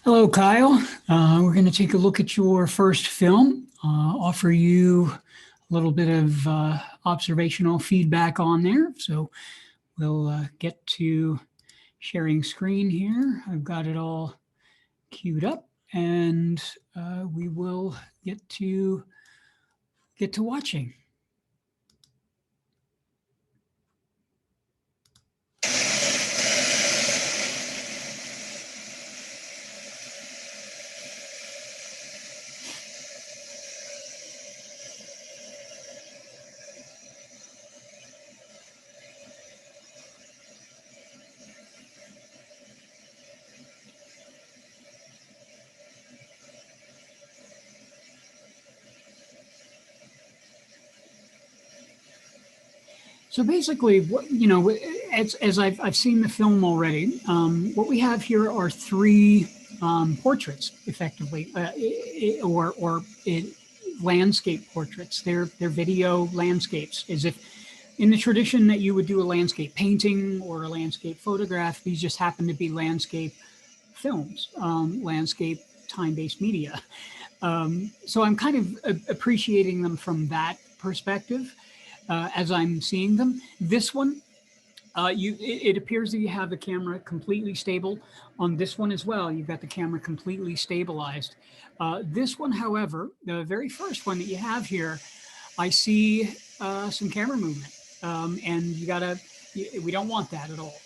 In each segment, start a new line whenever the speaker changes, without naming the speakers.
Hello, Kyle. We're going to take a look at your first film, offer you a little bit of observational feedback on there. So we'll get to sharing screen here. I've got it all queued up, and we will get to watching. So basically, as I've seen the film already, what we have here are three portraits, effectively, or landscape portraits. They're video landscapes, as if in the tradition that you would do a landscape painting or a landscape photograph. These just happen to be landscape films, landscape time-based media. So I'm kind of appreciating them from that perspective. As I'm seeing them. This one, it appears that you have the camera completely stable. On this one as well, you've got the camera completely stabilized. This one, however, the very first one that you have here, I see some camera movement. And we don't want that at all.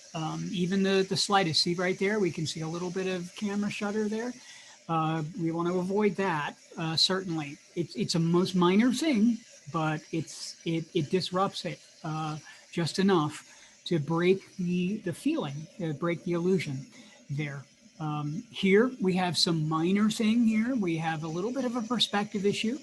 Even the slightest, see right there, we can see a little bit of camera shutter there. We want to avoid that, certainly. It's a most minor thing, but it disrupts it just enough to break the feeling, break the illusion there. Here we have some minor thing here. We have a little bit of a perspective issue.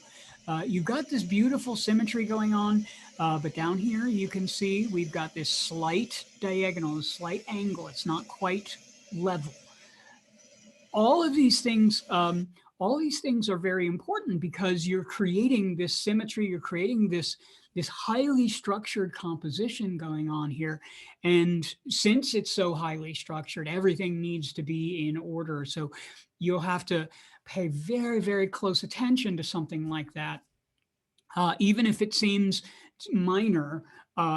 You've got this beautiful symmetry going on, but down here you can see we've got this slight diagonal, slight angle. It's not quite level. All of these things are very important because you're creating this symmetry, you're creating this highly structured composition going on here. And since it's so highly structured, everything needs to be in order. So you'll have to pay very, very close attention to something like that. Even if it seems minor,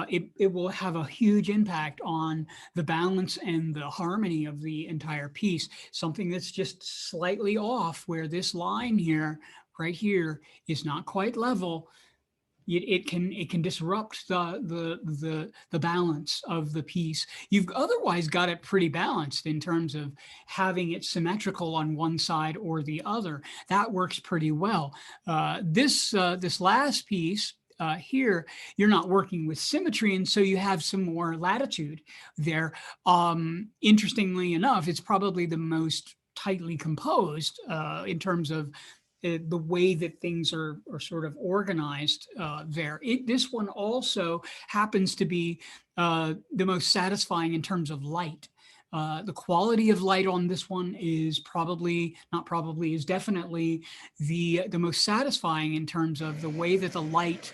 it will have a huge impact on the balance and the harmony of the entire piece. Something that's just slightly off, where this line here, right here, is not quite level. It can disrupt the balance of the piece. You've otherwise got it pretty balanced in terms of having it symmetrical on one side or the other. That works pretty well. This last piece here, you're not working with symmetry, and so you have some more latitude there. Interestingly enough, it's probably the most tightly composed in terms of the way that things are sort of organized there. This one also happens to be the most satisfying in terms of light. The quality of light on this one is definitely the most satisfying in terms of the way that the light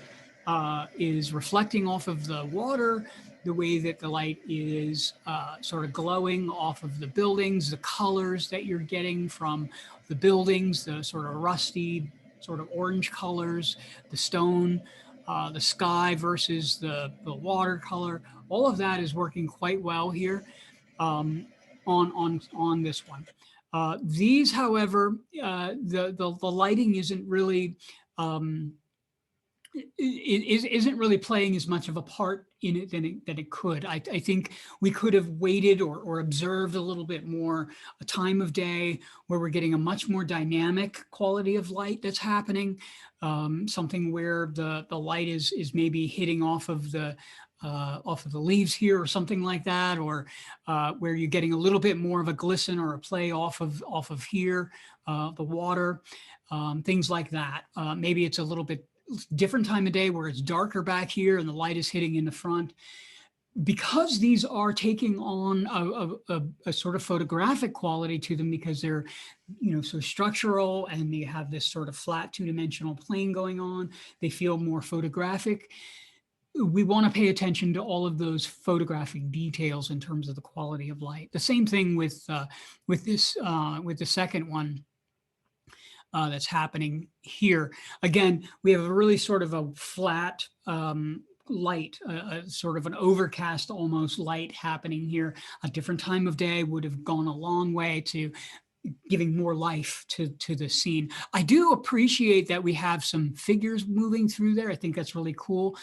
is reflecting off of the water, the way that the light is sort of glowing off of the buildings, the colors that you're getting from the buildings, the sort of rusty, sort of orange colors, the stone, the sky versus the watercolor. All of that is working quite well here on this one. These, however, the lighting isn't really isn't really playing as much of a part in it than it could. I think we could have waited or observed a little bit more a time of day where we're getting a much more dynamic quality of light that's happening. Something where the light is maybe hitting off of the leaves here or something like that, or where you're getting a little bit more of a glisten or a play off of here, the water, things like that. Maybe it's a little bit different time of day where it's darker back here and the light is hitting in the front. Because these are taking on a sort of photographic quality to them, because they're, so structural, and they have this sort of flat two-dimensional plane going on, they feel more photographic. we want to pay attention to all of those photographic details in terms of the quality of light. The same thing with the second one that's happening here. Again, we have a really sort of a flat light, sort of an overcast almost light happening here. A different time of day would have gone a long way to giving more life to the scene. I do appreciate that we have some figures moving through there. I think that's really cool.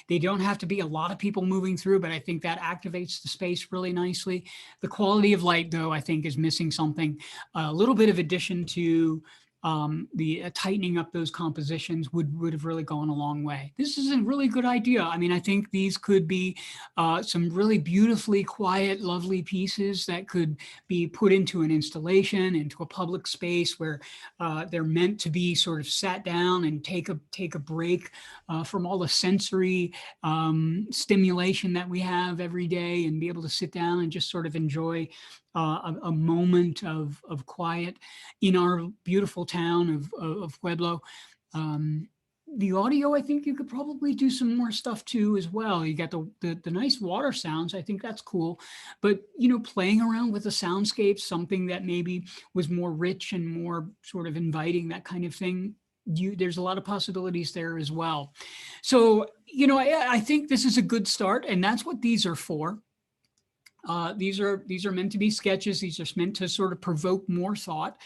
They don't have to be a lot of people moving through, but I think that activates the space really nicely. The quality of light, though, I think is missing something. A little bit of addition to the tightening up those compositions would have really gone a long way. This is a really good idea. I mean, I think these could be some really beautifully quiet, lovely pieces that could be put into an installation, into a public space where they're meant to be sort of sat down and take a break from all the sensory stimulation that we have every day, and be able to sit down and just sort of enjoy a moment of quiet in our beautiful town of Pueblo. The audio, I think you could probably do some more stuff too as well. You got the nice water sounds. I think that's cool. But, playing around with the soundscape, something that maybe was more rich and more sort of inviting, that kind of thing. There's a lot of possibilities there as well. So, I think this is a good start, and that's what these are for. These are meant to be sketches. These are meant to sort of provoke more thought.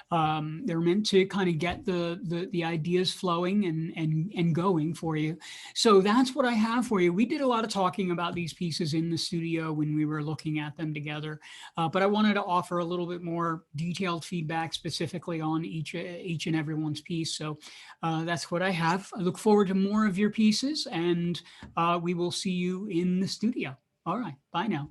They're meant to kind of get the ideas flowing and going for you. So that's what I have for you. We did a lot of talking about these pieces in the studio when we were looking at them together, but I wanted to offer a little bit more detailed feedback specifically on each and everyone's piece. So that's what I have. I look forward to more of your pieces, and we will see you in the studio. All right, bye now.